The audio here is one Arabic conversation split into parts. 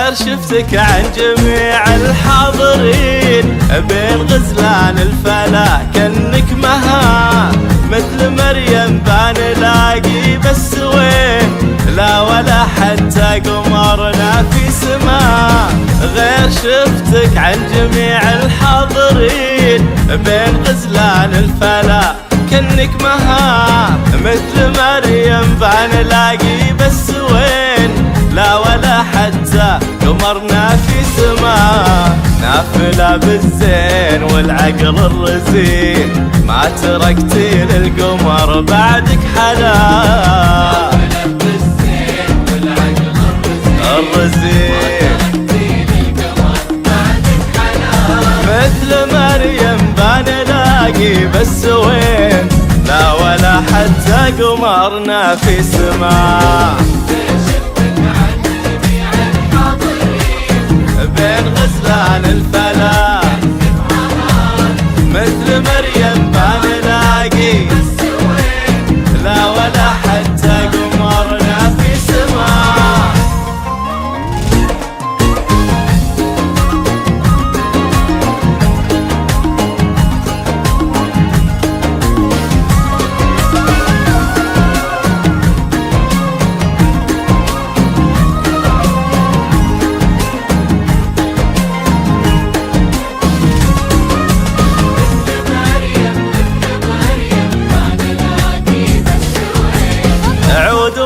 غير شفتك عن جميع الحاضرين، بين غزلان الفلا كأنك مها، مثل مريم بنلاقي بس وين، لا ولا حتى قمرنا في سما. غير شفتك عن جميع الحاضرين، بين غزلان الفلا كأنك مها، مثل مريم بنلاقي بس وين، لا ولا حتى قمرنا في سما. نافلة بالزين والعقل الرزين، ما تركتي للقمر بعدك حلا. نافلة بالزين والعقل الرزين، مثل مريم بنلاقي بس وين، لا ولا حتى قمرنا في سما. بين غزلان الفلا مثل مريم بنلاقي، لا ولا حتى قمرنا في سما.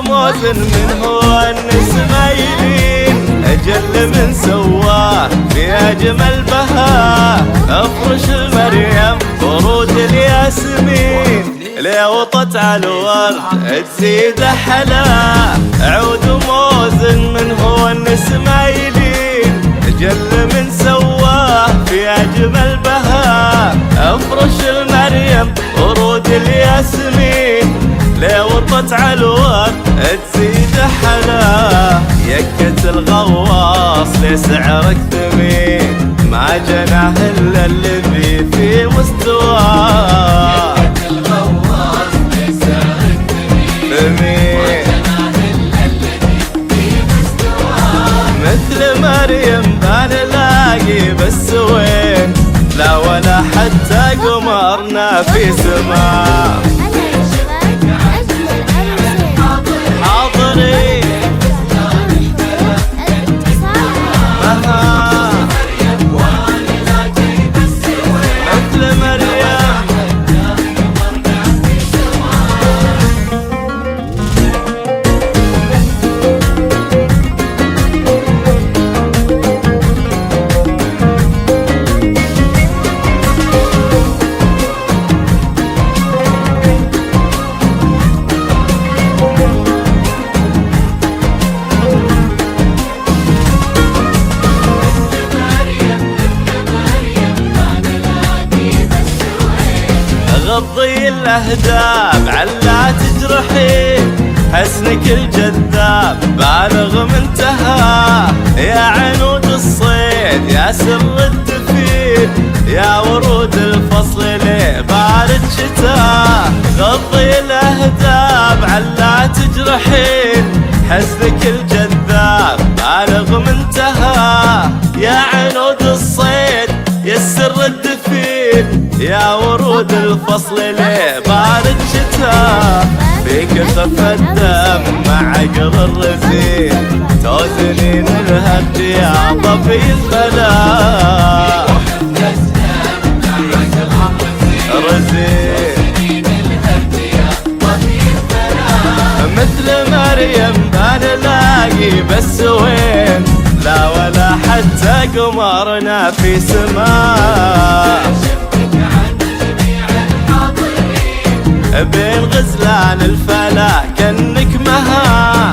موزن من هو النسمايلين، أجل من سواه في أجمل بها. أفرش المريم ورود الياسمين، ليوطت على الورد تزيد حلا. عود موزن من هو النسمايلين، أجل من سواه في أجمل بها. أفرش المريم ورود الياسمين، ليوطت على الورد تزيد حلا. يكة الغواص لسعرك ثمين، ما جناه الا الذي في مستواه. يكة الغواص لسعرك ثمين، ما جناه الا الذي في مستواه. مثل مريم بنلاقي بس وين، لا ولا حتى قمرنا في سما. غضي الاهداب علا تجرحين، حسنك الجذاب بالغ منتهى. يا عنود الصيد يا سر الدفين، يا ورود الفصل ليه بارد شتاء. غضي الاهداب علا تجرحين، حسنك الجذاب بالغ منتهى. يا عنود الصيد يا سر الدفين، يا ورود الفصل ليه بارد شتاء. فيك خف الدم مع عقل الرزين، توزنين الهد يا ضبي الفلا. رزين مثل مريم بنلاقي بس وين، لا ولا حتى قمرنا في سما. بين غزلان الفلا كأنك مها،